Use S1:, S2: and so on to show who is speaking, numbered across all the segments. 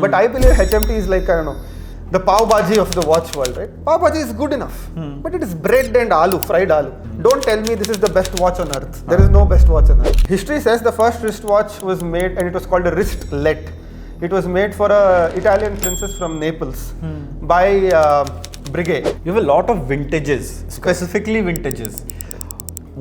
S1: But I believe HMT is like, I don't know, the pav bhaji of the watch world, right? Pav bhaji is good enough, but it is bread and aloo, fried aloo. Don't tell me this is the best watch on earth. There is no best watch on earth. History says the first wristwatch was made, and it was called a wristlet. It was made for a Italian princess from Naples by breguet.
S2: You have a lot of vintages, specifically vintages.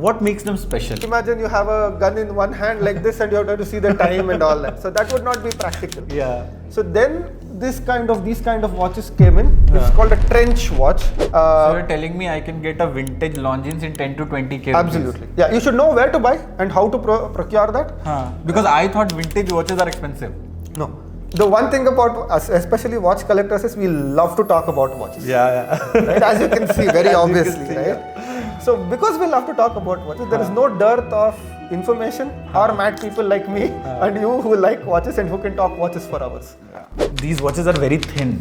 S2: What makes them special?
S1: Imagine you have a gun in one hand like this and you have to see the time and all that. So that would not be practical.
S2: Yeah.
S1: So then these kind of watches came in. It's called a trench watch.
S2: So you're telling me I can get a vintage Longines in 10 to 20k?
S1: Absolutely. Yeah, you should know where to buy and how to procure that.
S2: Because I thought vintage watches are expensive.
S1: No. The one thing about us, especially watch collectors, is we love to talk about watches.
S2: Yeah.
S1: Right? As you can see, very obviously, right? Yeah. So because we love to talk about watches, there is no dearth of information or mad people like me and you who like watches and who can talk watches for hours.
S2: These watches are very thin.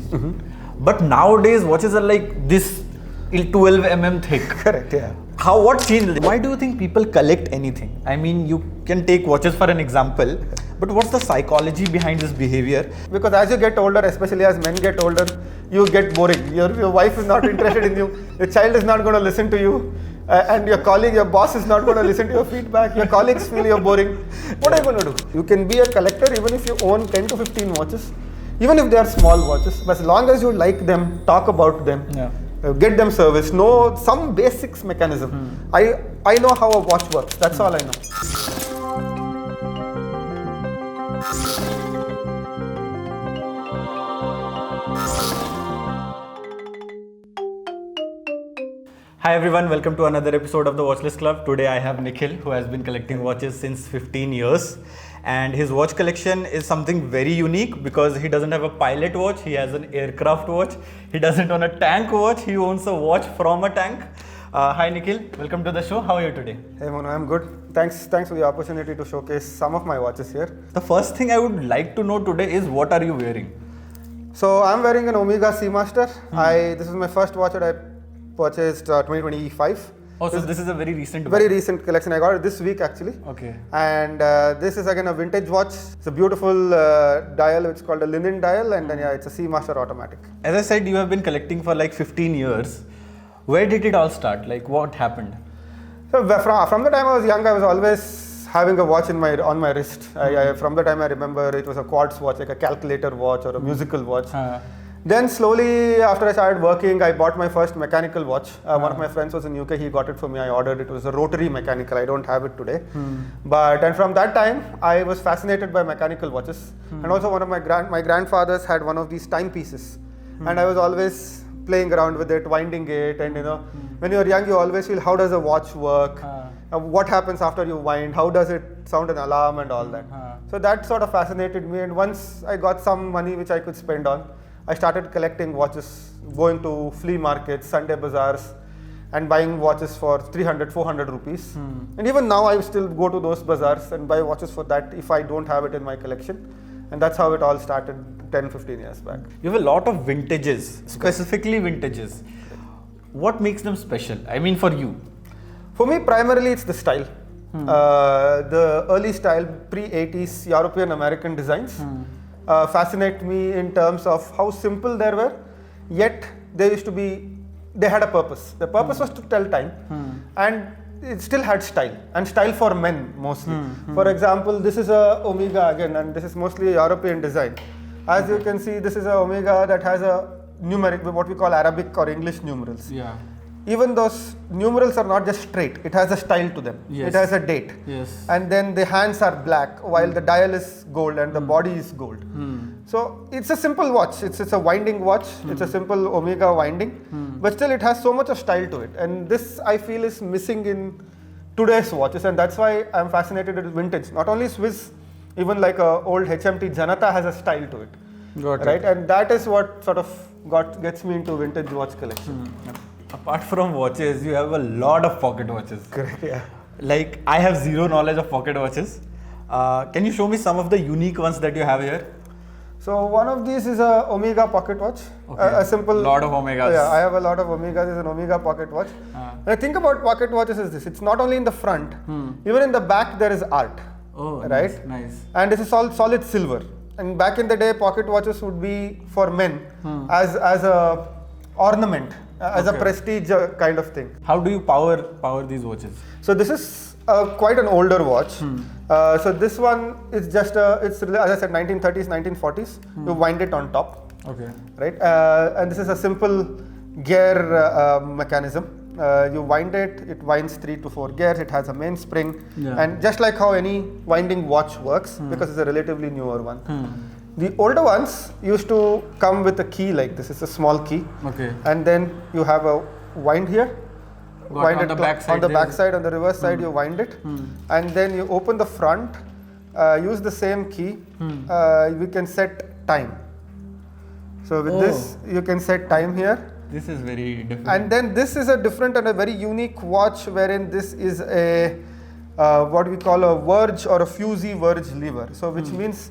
S2: But nowadays watches are like this 12 mm thick.
S1: Correct, yeah.
S2: What changed? Why do you think people collect anything? I mean, you can take watches for an example, but what's the psychology behind this behavior?
S1: Because as you get older, especially as men get older, you get boring. Your wife is not interested in you. Your child is not going to listen to you. And your colleague, your boss is not going to listen to your feedback. Your colleagues feel you're boring. What are you going to do? You can be a collector even if you own 10 to 15 watches, even if they are small watches. But as long as you like them, talk about them, get them serviced, know some basics mechanism. I know how a watch works. That's all I know.
S2: Hi everyone, welcome to another episode of the Watchlist Club. Today I have Nikhil, who has been collecting watches since 15 years. And his watch collection is something very unique because he doesn't have a pilot watch, he has an aircraft watch. He doesn't own a tank watch, he owns a watch from a tank. Hi Nikhil, welcome to the show. How are you today?
S1: Hey Monu, I'm good. Thanks for the opportunity to showcase some of my watches here.
S2: The first thing I would like to know today is what are you wearing?
S1: So I'm wearing an Omega Seamaster. This is my first watch that I purchased 2025.
S2: Oh, so this is a very recent
S1: recent collection. I got it this week actually.
S2: Okay.
S1: And this is again a vintage watch. It's a beautiful dial. It's called a linen dial, and then it's a Seamaster automatic.
S2: As I said, you have been collecting for like 15 years. Where did it all start? Like what happened?
S1: So from the time I was young, I was always having a watch on my wrist. From the time I remember, it was a quartz watch, like a calculator watch or a musical watch. Then slowly, after I started working, I bought my first mechanical watch. One of my friends was in UK, he got it for me, I ordered it. It was a rotary mechanical, I don't have it today. And from that time, I was fascinated by mechanical watches. And also one of my grandfathers had one of these timepieces. And I was always playing around with it, winding it. And when you're young, you always feel, how does a watch work? What happens after you wind? How does it sound an alarm and all that? So that sort of fascinated me. And once I got some money which I could spend on, I started collecting watches, going to flea markets, Sunday bazaars, and buying watches for 300, 400 rupees. And even now I still go to those bazaars and buy watches for that if I don't have it in my collection. And that's how it all started 10, 15 years back.
S2: You have a lot of vintages, specifically vintages. What makes them special? I mean for you?
S1: For me, primarily it's the style. The early style, pre-80s European American designs. Fascinate me in terms of how simple they were, yet they had a purpose. The purpose was to tell time, and it still had style, and style for men mostly. For example, this is a Omega again, and this is mostly a European design. As you can see, this is a Omega that has a numeric, what we call Arabic or English numerals.
S2: Yeah.
S1: Even those numerals are not just straight, it has a style to them.
S2: Yes.
S1: It has a date.
S2: Yes.
S1: And then the hands are black while the dial is gold and the body is gold. So it's a simple watch. It's a winding watch. It's a simple Omega winding. But still it has so much of style to it. And this I feel is missing in today's watches, and that's why I'm fascinated with vintage. Not only Swiss, even like a old HMT Janata has a style to it.
S2: Got it.
S1: Right? And that is what sort of gets me into vintage watch collection.
S2: Apart from watches, you have a lot of pocket watches.
S1: Correct, yeah.
S2: Like, I have zero knowledge of pocket watches. Can you show me some of the unique ones that you have here?
S1: So one of these is a Omega pocket watch.
S2: Okay.
S1: A simple.
S2: Lot of Omegas.
S1: Yeah, I have a lot of Omegas. It's an Omega pocket watch. When I think about pocket watches is this. It's not only in the front, even in the back there is art.
S2: Oh,
S1: right?
S2: Nice.
S1: And this is all solid silver. and back in the day, pocket watches would be for men as a ornament, as a prestige kind of thing.
S2: How do you power these watches?
S1: So this is quite an older watch. So this one is just it's as I said 1930s, 1940s. You wind it on top.
S2: Okay.
S1: Right, and this is a simple gear mechanism. You wind it, it winds 3 to 4 gears, it has a mainspring, and just like how any winding watch works, because it's a relatively newer one. The older ones used to come with a key like this. It's a small key, and then you have a wind here, wind
S2: on
S1: it
S2: the back side,
S1: on the back side, on the reverse side you wind it, and then you open the front, use the same key, we can set time. So with this you can set time here.
S2: This is very different.
S1: And then this is a different and a very unique watch wherein this is a what we call a verge or a fusee verge lever. So which means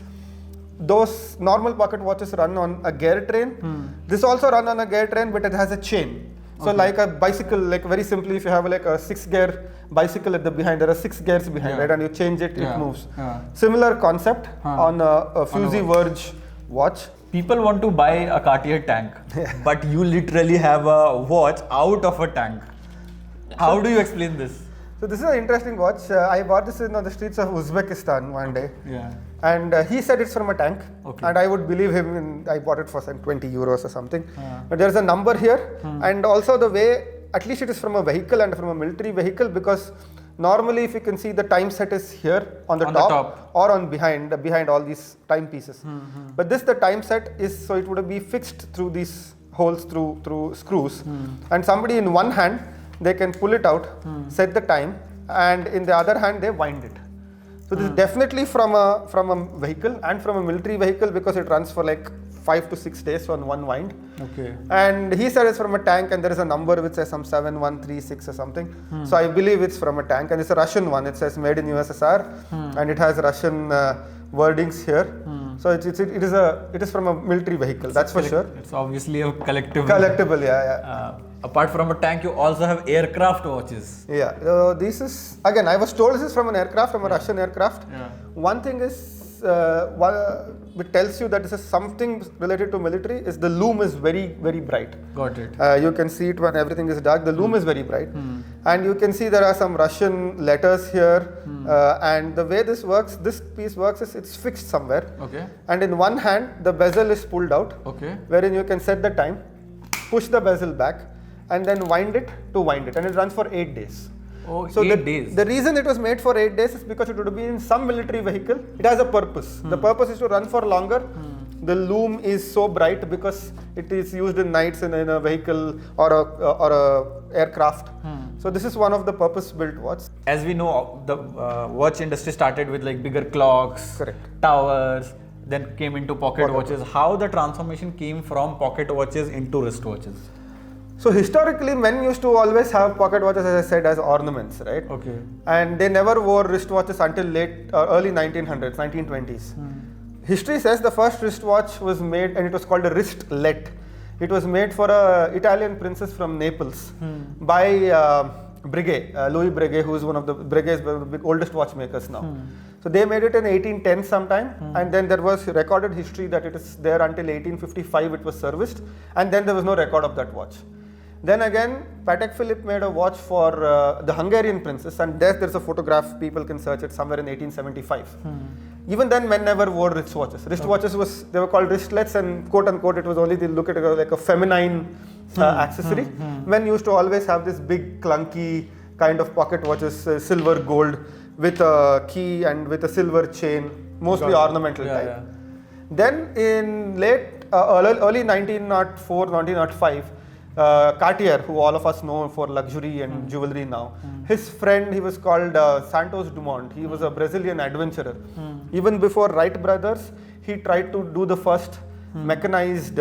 S1: those normal pocket watches run on a gear train. This also run on a gear train, but it has a chain. So like a bicycle, like very simply, if you have like a 6-gear bicycle at the behind, there are 6 gears behind, right? And you change it, it moves. Similar concept on a fusee verge watch.
S2: People want to buy a Cartier tank, but you literally have a watch out of a tank. How do you explain this?
S1: So this is an interesting watch. I bought this on the streets of Uzbekistan one day. And he said it's from a tank. And I would believe him. I bought it for some 20 euros or something. But there's a number here. And also the way, at least it is from a vehicle and from a military vehicle, because normally if you can see the time set is here on the top or on behind all these timepieces. But this, the time set is, so it would be fixed through these holes through screws. And somebody in one hand, they can pull it out, set the time, and in the other hand they wind it. So this is definitely from a vehicle and from a military vehicle, because it runs for like 5 to 6 days on one wind. And he said it's from a tank, and there is a number which says some 7136 or something. So I believe it's from a tank, and it's a Russian one. It says made in USSR, and it has Russian wordings here. So it is from a military vehicle. That's for sure.
S2: It's obviously a collectible.
S1: Collectible,
S2: Apart from a tank, you also have aircraft watches.
S1: This is, again, I was told this is from an aircraft, from a Russian aircraft. One thing is, which tells you that this is something related to military, is the loom is very, very bright.
S2: Got it.
S1: You can see it when everything is dark. The loom is very bright. And you can see there are some Russian letters here. And the way this works, this piece works is it's fixed somewhere. And in one hand, the bezel is pulled out, wherein you can set the time, push the bezel back, and then wind it to wind it. And it runs for 8 days.
S2: So 8 days.
S1: The reason it was made for 8 days is because it would be in some military vehicle. It has a purpose. The purpose is to run for longer. The loom is so bright because it is used in nights in a vehicle or a aircraft. So this is one of the purpose-built watches.
S2: As we know, the watch industry started with like bigger clocks, towers, then came into pocket watches. How the transformation came from pocket watches into wristwatches?
S1: So historically, men used to always have pocket watches, as I said, as ornaments, right? And they never wore wristwatches until early 1900s, 1920s. History says the first wristwatch was made, and it was called a wristlet. It was made for an Italian princess from Naples by breguet, Louis Breguet, who is one of the oldest watchmakers now. So they made it in 1810 sometime, and then there was recorded history that it is there until 1855 it was serviced, and then there was no record of that watch. Then again, Patek Philippe made a watch for the Hungarian princess, and there's a photograph, people can search it, somewhere in 1875. Even then, men never wore wristwatches. Wristwatches they were called wristlets, and quote unquote, it was only, they look at it like a feminine accessory. Men used to always have this big clunky kind of pocket watches, silver gold, with a key and with a silver chain, mostly ornamental type. Then in early 1904, 1905, Cartier, who all of us know for luxury and jewelry now, his friend, he was called Santos Dumont. He was a Brazilian adventurer. Even before Wright brothers, he tried to do the first mechanized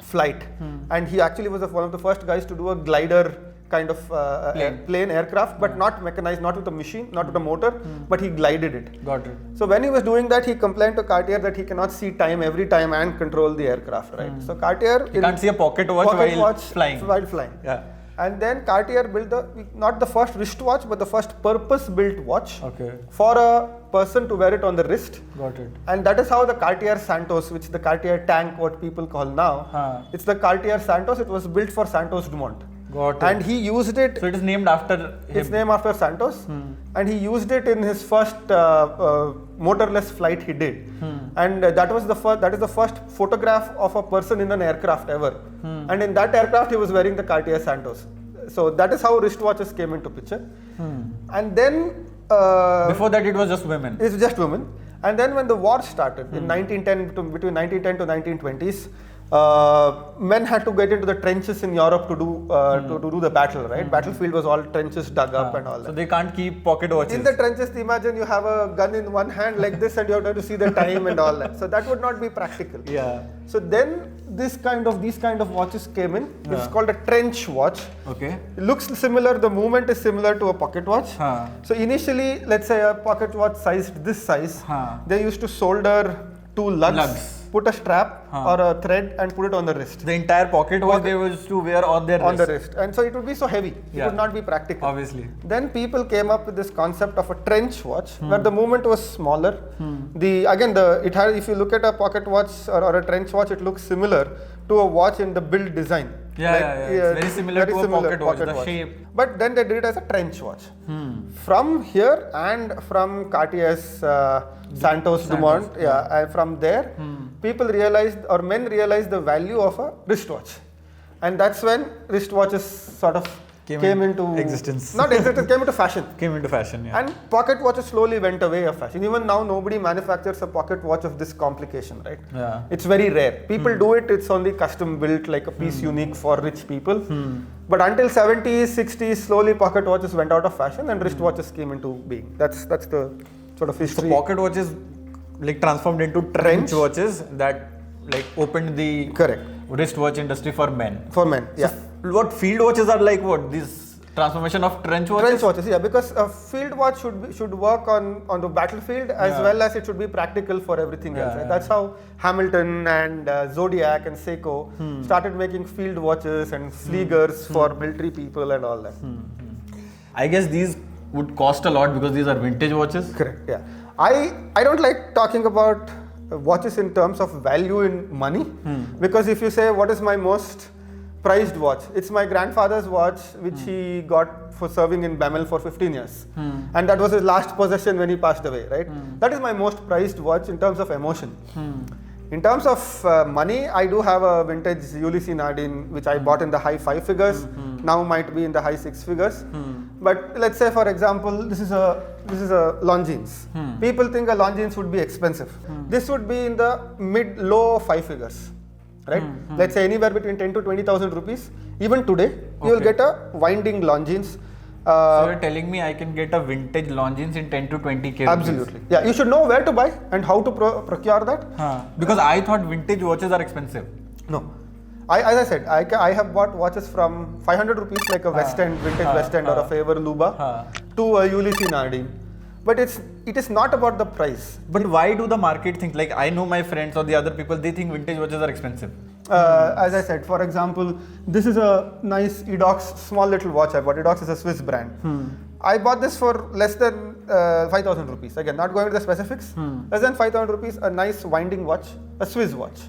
S1: flight, and he actually was one of the first guys to do a glider kind of plane aircraft, but not mechanized, not with a machine, not with a motor, but he glided it.
S2: Got it.
S1: So when he was doing that, he complained to Cartier that he cannot see time every time and control the aircraft, right? So Cartier
S2: can't see a pocket watch while flying.
S1: While flying. And then Cartier built not the first wristwatch, but the first purpose-built watch for a person to wear it on the wrist.
S2: Got it.
S1: And that is how the Cartier Santos, which the Cartier tank, what people call now, it's the Cartier Santos. It was built for Santos Dumont.
S2: Got it.
S1: And he used it.
S2: So it is named after him.
S1: It's named after Santos. And he used it in his first motorless flight he did. And that is the first photograph of a person in an aircraft ever. And in that aircraft he was wearing the Cartier Santos. So that is how wristwatches came into picture. And then
S2: before that it was just women.
S1: It's just women. And then when the war started in 1910 between 1910 to 1920s, men had to get into the trenches in Europe to do the battle, right? Battlefield was all trenches dug up and all that.
S2: So they can't keep pocket watches.
S1: In the trenches, imagine you have a gun in one hand like this and you have to see the time and all that. So that would not be practical.
S2: Yeah.
S1: So then these kind of watches came in. It's called a trench watch.
S2: Okay.
S1: It looks similar. The movement is similar to a pocket watch. So initially, let's say a pocket watch sized this size, they used to solder two lugs. Put a strap or a thread and put it on the wrist.
S2: The entire pocket watch they used to wear on their wrist.
S1: On the wrist. And so it would be so heavy. It would not be practical.
S2: Obviously.
S1: Then people came up with this concept of a trench watch where the movement was smaller. If you look at a pocket watch or a trench watch, it looks similar to a watch in the build design.
S2: It's very similar to a pocket watch, the shape.
S1: But then they did it as a trench watch. From here and from Cartier's Santos Dumont, and from there, people realized or men realized the value of a wristwatch. And that's when wristwatches sort of came into
S2: existence.
S1: Not existence, came into fashion.
S2: And
S1: pocket watches slowly went away of fashion. Even now, nobody manufactures a pocket watch of this complication, right?
S2: Yeah.
S1: It's very rare. People do it, it's only custom built, like a piece unique for rich people. But until 70s, 60s, slowly pocket watches went out of fashion and wristwatches came into being. That's the sort of history.
S2: So pocket watches like transformed into trench watches that like opened the wristwatch industry for men.
S1: For men, yeah.
S2: So what field watches are like? What this transformation of trench watches?
S1: Trench watches, yeah, because a field watch should work on the battlefield as well as it should be practical for everything else. Right? That's how Hamilton and Zodiac and Seiko started making field watches and Fliegers for military people and all that.
S2: I guess these would cost a lot because these are vintage watches.
S1: Correct. Yeah, I don't like talking about watches in terms of value in money because if you say what is my most prized watch, it's my grandfather's watch which he got for serving in Bamel for 15 years and that was his last possession when he passed away, right? That is my most prized watch in terms of emotion. In terms of money, I do have a vintage Ulysse Nardin which I bought in the high 5 figures, now might be in the high 6 figures. But let's say for example, this is a Longines. People think a Longines would be expensive. This would be in the low 5 figures. Right? Let's say anywhere between 10 to 20,000 rupees. Even today, you will get a winding Longines.
S2: So you're telling me I can get a vintage Longines in 10 to 20k?
S1: Absolutely. Yeah, you should know where to buy and how to procure that.
S2: Because I thought vintage watches are expensive.
S1: No. As I said, I have bought watches from 500 rupees like a West End, vintage West End or a Faber Luba to a Ulysse Nardin. But it is not about the price.
S2: But why do the market think, like I know my friends or the other people, they think vintage watches are expensive?
S1: As I said, for example, this is a nice Edox small little watch I bought. Edox is a Swiss brand. I bought this for less than 5,000 rupees. Again, not going to the specifics. Less than 5,000 rupees, a nice winding watch, a Swiss watch.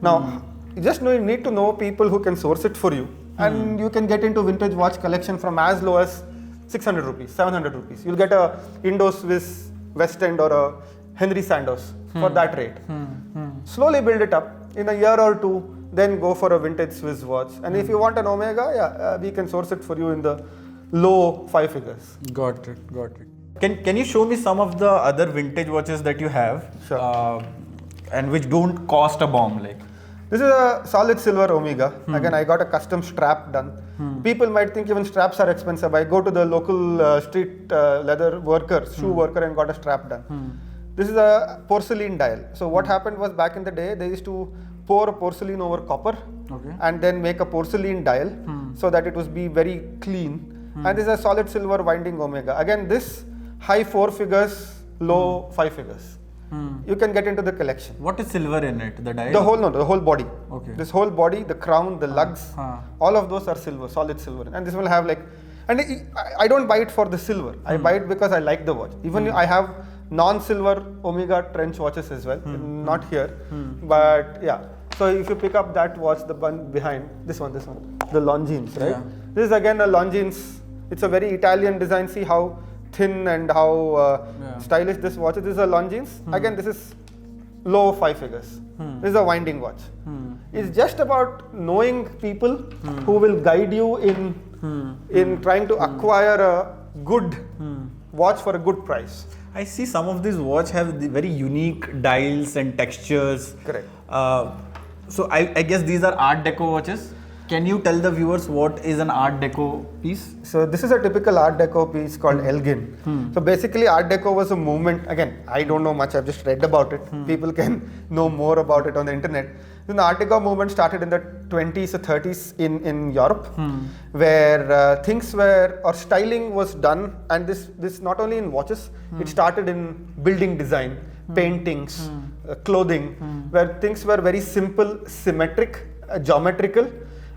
S1: Now, you just need to know people who can source it for you. And you can get into vintage watch collection from as low as 600 rupees, 700 rupees. You'll get a Indo-Swiss West End or a Henry Sandoz for that rate. Slowly build it up. In a year or two, then go for a vintage Swiss watch. And if you want an Omega, we can source it for you in the low 5 figures.
S2: Got it. Can you show me some of the other vintage watches that you have?
S1: Sure.
S2: And which don't cost a bomb? Like
S1: this is a solid silver Omega. Again, I got a custom strap done. People might think even straps are expensive. I go to the local street leather worker, shoe worker and got a strap done. This is a porcelain dial. So what happened was back in the day, they used to pour porcelain over copper and then make a porcelain dial so that it would be very clean. And this is a solid silver winding Omega. Again, this high 4 figures, low 5 figures. you can get into the collection.
S2: What is silver in it? The dial?
S1: The whole body.
S2: Okay.
S1: This whole body, the crown, the lugs, all of those are silver, solid silver. And this will have like, and I don't buy it for the silver. I buy it because I like the watch. Even I have non-silver Omega trench watches as well. Not here, but yeah. So if you pick up that watch, the one behind, this one, the Longines, right? Yeah. This is again a Longines. It's a very Italian design. See how thin and how stylish this watch is. This is a Longines. Again, this is low 5 figures. This is a winding watch. It's just about knowing people who will guide you in trying to acquire a good watch for a good price.
S2: I see some of these watches have the very unique dials and textures.
S1: Correct.
S2: So I guess these are Art Deco watches. Can you tell the viewers what is an Art Deco piece?
S1: So this is a typical Art Deco piece called Elgin. So basically Art Deco was a movement, again, I don't know much, I've just read about it. People can know more about it on the internet. So the Art Deco movement started in the 20s or 30s in Europe, where things were, or styling was done, and this not only in watches, it started in building design, paintings, clothing, where things were very simple, symmetric, geometrical,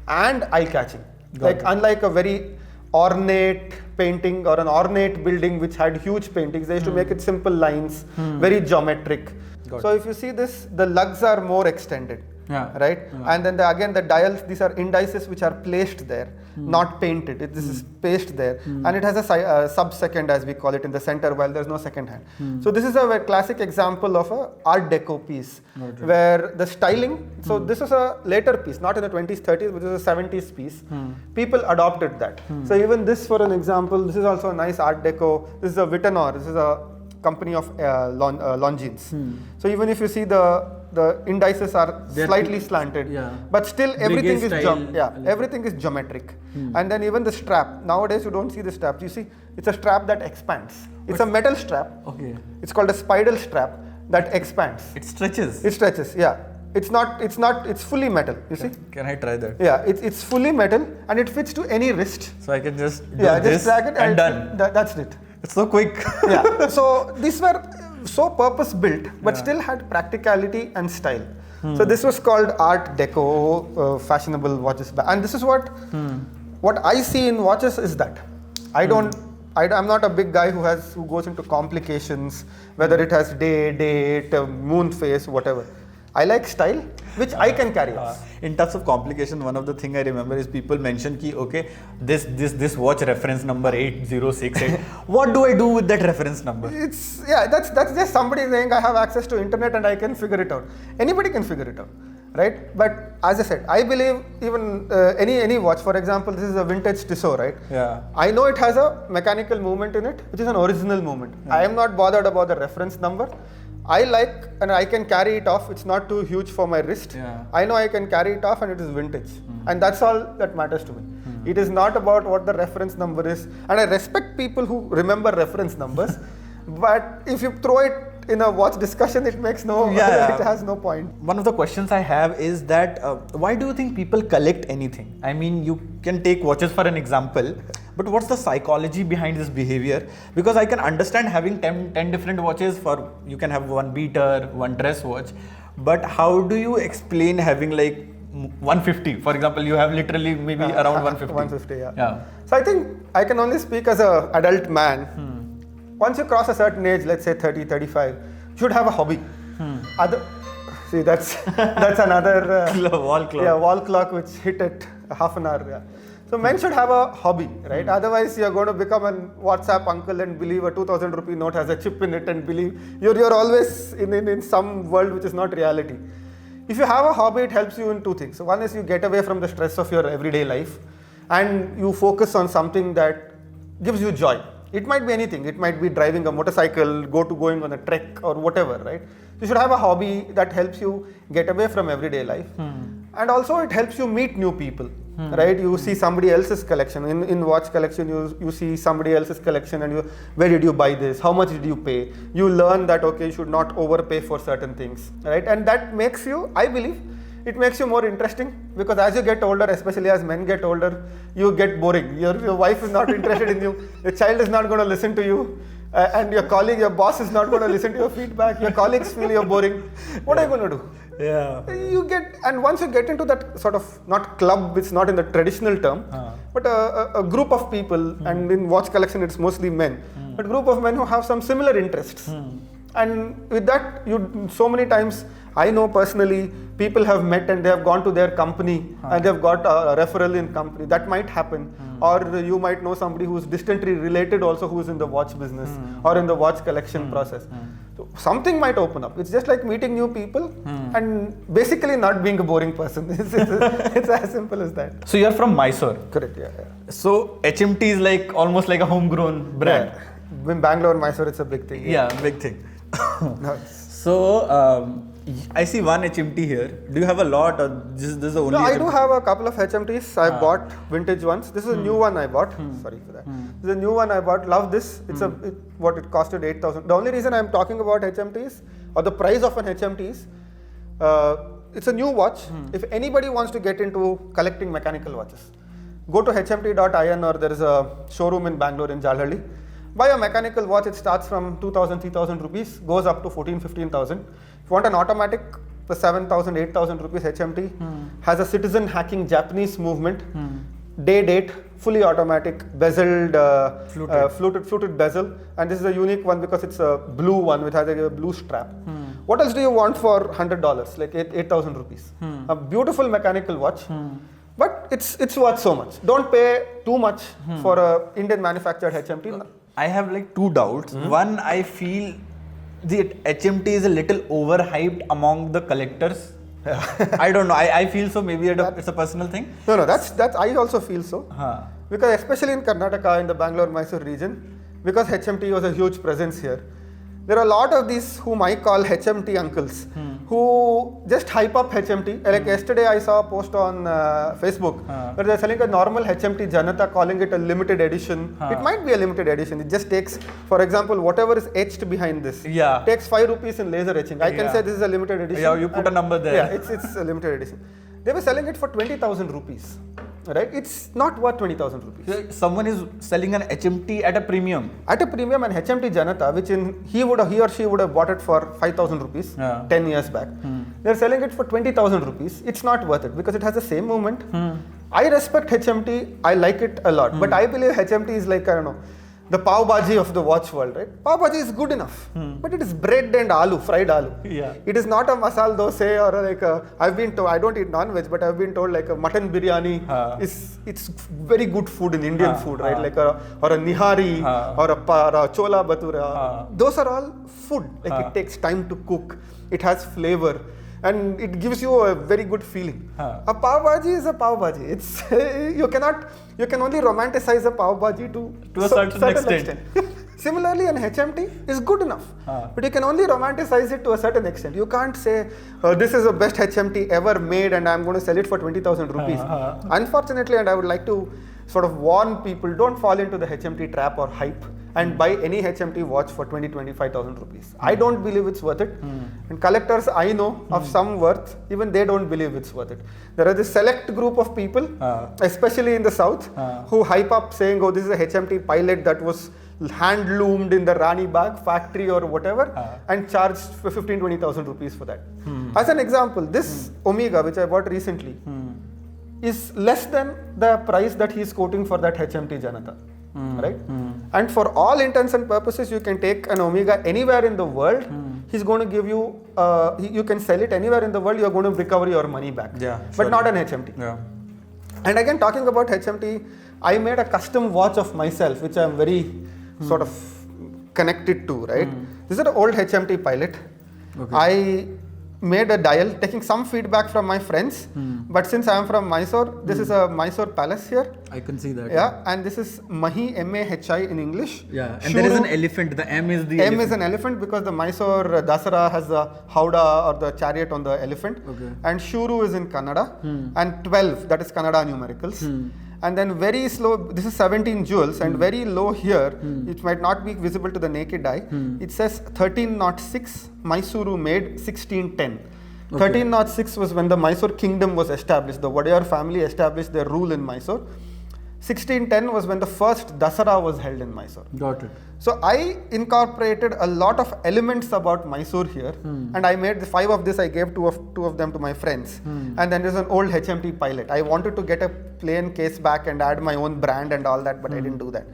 S1: and eye-catching. Like unlike a very ornate painting or an ornate building which had huge paintings, they used to make it simple lines, very geometric. So if you see this, the lugs are more extended, right? And then again the dials, these are indices which are placed there, not painted. This is placed there, and it has a sub-second, as we call it, in the center, while there's no second hand. So this is a very classic example of a Art Deco piece, where the styling, so this was a later piece, not in the 20s, 30s, but this is a 70s piece. People adopted that. So even this, for an example, this is also a nice Art Deco. This is a Wittnauer. This is a company of Longines. So even if you see the indices are slightly slanted, but still everything is everything is geometric. And then even the strap, nowadays you don't see the strap. You see, it's a strap that expands. It's a metal strap. Okay. It's called a spiral strap that expands.
S2: It stretches.
S1: It stretches. Yeah. It's fully metal, you see?
S2: Can I try that?
S1: Yeah, it's fully metal and it fits to any wrist.
S2: So I can just do this
S1: drag it
S2: and done.
S1: That's it.
S2: It's so quick.
S1: Yeah. So these were so purpose built, but still had practicality and style. So this was called Art Deco, fashionable watches. And this is what I see in watches is that I'm not a big guy who goes into complications, whether it has date, moon phase, whatever. I like style, which I can carry off.
S2: In terms of complication, one of the thing I remember is people mention ki, okay, this watch reference number 8068. What do I do with that reference number?
S1: That's just somebody saying I have access to internet and I can figure it out. Anybody can figure it out, right? But as I said, I believe even any watch, for example, this is a vintage Tissot, right?
S2: Yeah.
S1: I know it has a mechanical movement in it, which is an original movement. I am not bothered about the reference number. I like and I can carry it off. It's not too huge for my wrist. I know I can carry it off and it is vintage. And that's all that matters to me. It is not about what the reference number is. And I respect people who remember reference numbers. But if you throw it in a watch discussion, it makes it has no point.
S2: One of the questions I have is that why do you think people collect anything? I mean, you can take watches for an example, but what's the psychology behind this behavior? Because I can understand having 10 different watches, you can have one beater, one dress watch, but how do you explain having like 150? For example, you have literally maybe around 150.
S1: 150, yeah. So I think I can only speak as an adult man. Once you cross a certain age, let's say 30, 35, you should have a hobby. See, that's another
S2: wall clock.
S1: Yeah, wall clock which hit at half an hour. Yeah. So men should have a hobby, right? Otherwise, you're going to become a WhatsApp uncle and believe a 2,000 rupee note has a chip in it and believe you're always in some world which is not reality. If you have a hobby, it helps you in two things. So one is you get away from the stress of your everyday life and you focus on something that gives you joy. It might be anything. It might be driving a motorcycle, going on a trek or whatever, right? You should have a hobby that helps you get away from everyday life. And also it helps you meet new people, right? You see somebody else's collection. In watch collection, you see somebody else's collection and where did you buy this? How much did you pay? You learn that, okay, you should not overpay for certain things, right? And that makes you, I believe, it makes you more interesting because as you get older, especially as men get older, you get boring. Your wife is not interested in you. The child is not going to listen to you. and your colleague, your boss is not going to listen to your feedback. Your colleagues feel you're boring. What are you going to do?
S2: Yeah.
S1: You get, and once you get into that sort of, not club, it's not in the traditional term, but a group of people, and in watch collection it's mostly men, but group of men who have some similar interests. And with that, so many times, I know personally, people have met and they have gone to their company and they've got a referral in company. That might happen. Or you might know somebody who's distantly related also who's in the watch business or in the watch collection process. So something might open up. It's just like meeting new people and basically not being a boring person. It's as simple as that.
S2: So you're from Mysore.
S1: Correct, yeah.
S2: So HMT is like almost like a homegrown brand.
S1: Yeah. In Bangalore, Mysore, it's a big thing.
S2: Yeah, big thing. So I see one HMT here. Do you have a lot, or this is the only?
S1: No, I
S2: HMT?
S1: do have a couple of HMTs. I bought vintage ones. This is a new one I bought. Sorry for that. This is a new one I bought. Love this. It's what it costed 8,000. The only reason I'm talking about HMTs or the price of an HMT is it's a new watch. If anybody wants to get into collecting mechanical watches, go to hmt.in, or there is a showroom in Bangalore in Jalhalli. Buy a mechanical watch. It starts from 2,000, 3,000 rupees, goes up to 14, 15,000. If you want an automatic, the 7,000, 8,000 rupees HMT has a citizen hacking Japanese movement, day date, fully automatic, bezeled, fluted bezel, and this is a unique one because it's a blue one which has a blue strap. What else do you want for $100? Like 8,000 rupees. A beautiful mechanical watch. But it's worth so much. Don't pay too much for a Indian manufactured HMT.
S2: I have like two doubts. One, I feel the HMT is a little overhyped among the collectors. I don't know. I feel so. Maybe it's a personal thing.
S1: No. That's I also feel so. Because especially in Karnataka, in the Bangalore-Mysore region, because HMT was a huge presence here, there are a lot of these whom I call HMT uncles who just hype up HMT. Like yesterday I saw a post on Facebook where they're selling a normal HMT Janata, calling it a limited edition. It might be a limited edition. It just takes, for example, whatever is etched behind this, takes 5 rupees in laser etching. I can say this is a limited edition.
S2: Yeah, you put a number there.
S1: Yeah, it's a limited edition. They were selling it for 20,000 rupees. Right? It's not worth 20,000 rupees.
S2: So someone is selling an HMT at a premium.
S1: At a premium, an HMT Janata, which he or she would have bought it for 5,000 rupees 10 years back. They're selling it for 20,000 rupees. It's not worth it because it has the same movement. I respect HMT. I like it a lot. But I believe HMT is like, I don't know, the pav bhaji of the watch world, right? Pav bhaji is good enough, but it is bread and aloo, fried aloo. It is not a masala dosa or like I've been told, I don't eat non-veg, but I've been told like a mutton biryani it's very good food in Indian food, right? Like or a nihari or a chola bhatura. Those are all food. Like it takes time to cook. It has flavor. And it gives you a very good feeling. A pav bhaji is a pav bhaji. It's you can only romanticize a pav bhaji to
S2: a certain extent.
S1: Similarly, an HMT is good enough, but you can only romanticize it to a certain extent. You can't say this is the best HMT ever made, and I'm going to sell it for 20,000 rupees. Unfortunately, and I would like to sort of warn people: don't fall into the HMT trap or hype and buy any HMT watch for 20,000-25,000 rupees. I don't believe it's worth it. And collectors I know of some worth, even they don't believe it's worth it. There are this select group of people, especially in the south, who hype up saying, oh, this is a HMT Pilot that was hand loomed in the Rani Bagh factory or whatever, and charged 15,000-20,000 rupees for that. As an example, this Omega, which I bought recently, is less than the price that he's quoting for that HMT Janata. Right? And for all intents and purposes, you can take an Omega anywhere in the world. He's going to give you, you can sell it anywhere in the world, you're going to recover your money back. But not an HMT. And again, talking about HMT, I made a custom watch of myself, which I'm very sort of connected to, right? This is an old HMT Pilot. I made a dial, taking some feedback from my friends. But since I am from Mysore, this is a Mysore palace here.
S2: I can see that.
S1: Yeah, and this is Mahi, M-A-H-I in English.
S2: Yeah, and Shuru, there is an elephant. The M is the
S1: M elephant. Is an elephant because the Mysore Dasara has the Howdah or the chariot on the elephant. And Shuru is in Kannada. And 12, that is Kannada numericals. And then very slow, this is 17 jewels, and very low here, it might not be visible to the naked eye. It says 1306, Mysuru made 1610. 1306 was when the Mysore kingdom was established. The Wadayar family established their rule in Mysore. 1610 was when the first Dasara was held in Mysore.
S2: Got it.
S1: So I incorporated a lot of elements about Mysore here, and I made the 5 of this. I gave two of them to my friends, and then there's an old HMT Pilot. I wanted to get a plain case back and add my own brand and all that, but I didn't do that.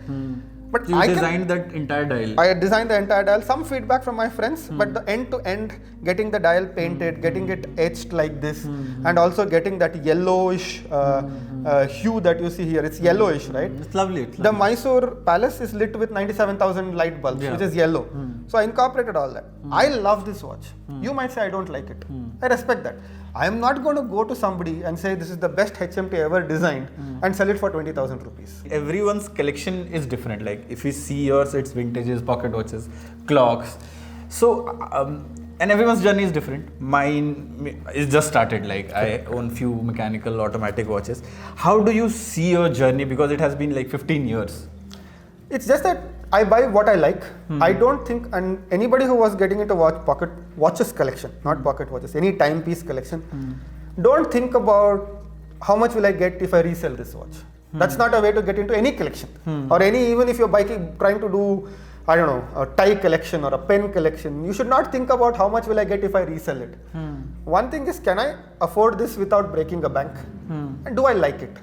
S1: But
S2: you designed that entire dial.
S1: I designed the entire dial. Some feedback from my friends, but the end to end, getting the dial painted, getting it etched like this, and also getting that yellowish hue that you see here. It's yellowish, right?
S2: It's lovely.
S1: The Mysore Palace is lit with 97,000 light bulbs, which is yellow. So I incorporated all that. I love this watch. You might say I don't like it. I respect that. I am not going to go to somebody and say this is the best HMT ever designed and sell it for 20,000 rupees.
S2: Everyone's collection is different. Like if you see yours, it's vintages, pocket watches, clocks. So, and everyone's journey is different. Mine is just started. Like I own few mechanical, automatic watches. How do you see your journey? Because it has been like 15 years.
S1: It's just that I buy what I like. I don't think, and anybody who was getting into pocket watches collection, not pocket watches, any timepiece collection, don't think about how much will I get if I resell this watch. That's not a way to get into any collection, or even if you're trying to do, I don't know, a tie collection or a pen collection. You should not think about how much will I get if I resell it. One thing is, can I afford this without breaking a bank, and do I like it?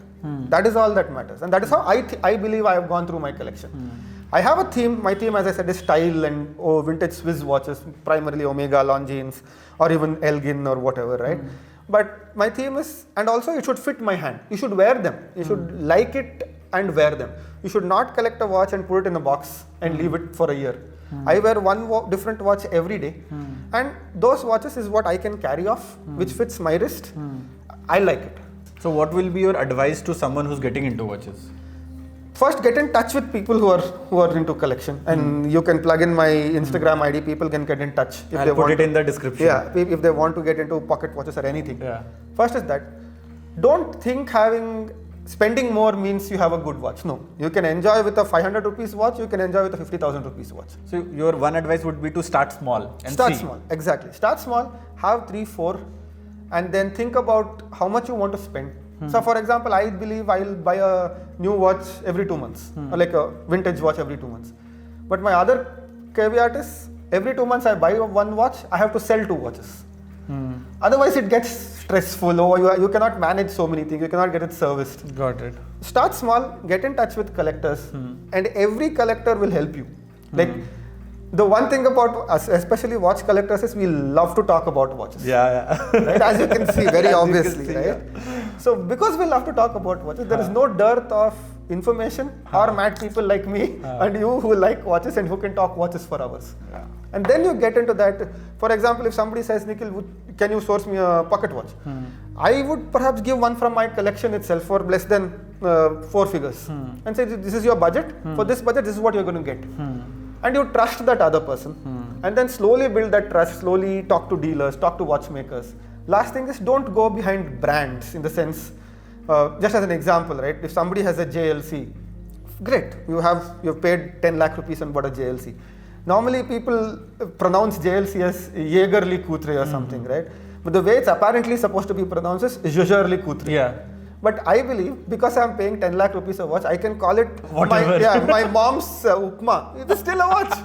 S1: That is all that matters, and that is how I believe I have gone through my collection. I have a theme. My theme, as I said, is style and vintage Swiss watches, primarily Omega, Longines, or even Elgin or whatever, right? But my theme is, and also it should fit my hand. You should wear them. You should like it and wear them. You should not collect a watch and put it in a box and leave it for a year. I wear one different watch every day, and those watches is what I can carry off, which fits my wrist. I like it.
S2: So what will be your advice to someone who's getting into watches?
S1: First, get in touch with people who are into collection, and you can plug in my Instagram ID. People can get in touch if
S2: I'll put it in the description.
S1: Yeah, if they want to get into pocket watches or anything.
S2: Yeah.
S1: First is that, don't think spending more means you have a good watch. No, you can enjoy with a 500 rupees watch. You can enjoy with a 50,000 rupees watch.
S2: So your one advice would be to start small and
S1: start
S2: see.
S1: small. Exactly. Start small. Have 3, 4, and then think about how much you want to spend. So for example, I believe I'll buy a new watch every 2 months, or like a vintage watch every 2 months. But my other caveat is, every 2 months I buy one watch, I have to sell 2 watches. Otherwise it gets stressful, or you cannot manage so many things, you cannot get it serviced.
S2: Got it.
S1: Start small, get in touch with collectors, and every collector will help you. Like, the one thing about us, especially watch collectors, is we love to talk about watches.
S2: Yeah.
S1: Right? As you can see, very obviously, right? Yeah. So because we love to talk about watches, there is no dearth of information or mad people like me and you who like watches and who can talk watches for hours.
S2: Yeah.
S1: And then you get into that. For example, if somebody says, Nikhil, can you source me a pocket watch? I would perhaps give one from my collection itself for less than 4 figures and say, this is your budget. For this budget, this is what you're going to get. And you trust that other person, and then slowly build that trust, slowly talk to dealers, talk to watchmakers. Last thing is, don't go behind brands, in the sense, just as an example, right? If somebody has a JLC, great, you've paid 10 lakh rupees and bought a JLC. Normally people pronounce JLC as Jägerli Couture or something, right? But the way it's apparently supposed to be pronounced is Jägerli Couture.
S2: Yeah.
S1: But I believe, because I'm paying 10 lakh rupees a watch, I can call it my mom's upma. It's still a watch.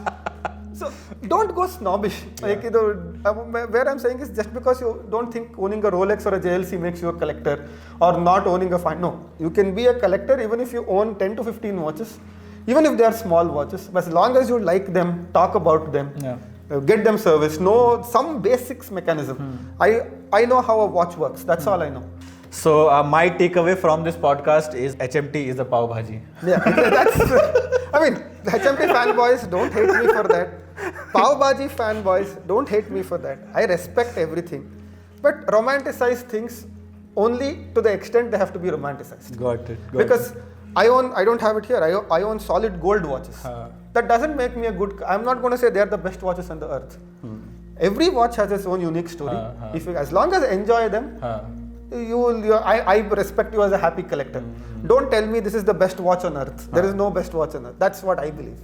S1: So don't go snobbish. Like, where I'm saying is, just because you don't think owning a Rolex or a JLC makes you a collector, or not owning a fine. No, you can be a collector even if you own 10 to 15 watches, even if they are small watches. But as long as you like them, talk about them, get them serviced, know some basics mechanism. I know how a watch works. That's all I know.
S2: So my takeaway from this podcast is HMT is a pav bhaji.
S1: Yeah, that's. I mean, the HMT fanboys, don't hate me for that. Pav bhaji fanboys, don't hate me for that. I respect everything, but romanticize things only to the extent they have to be romanticized.
S2: Got it.
S1: Because I don't have it here. I own solid gold watches. That doesn't make me a good. I'm not going to say they are the best watches on the earth. Every watch has its own unique story. As long as I enjoy them. I respect you as a happy collector. Don't tell me this is the best watch on earth. There is no best watch on earth. That's what I believe.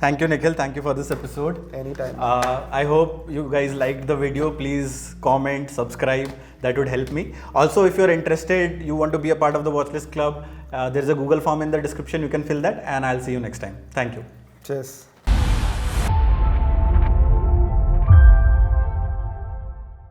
S2: Thank you, Nikhil. Thank you for this episode.
S1: Anytime.
S2: I hope you guys liked the video. Please comment, subscribe. That would help me. Also, if you're interested, you want to be a part of the Watchlist Club, there's a Google form in the description. You can fill that, and I'll see you next time. Thank you.
S1: Cheers.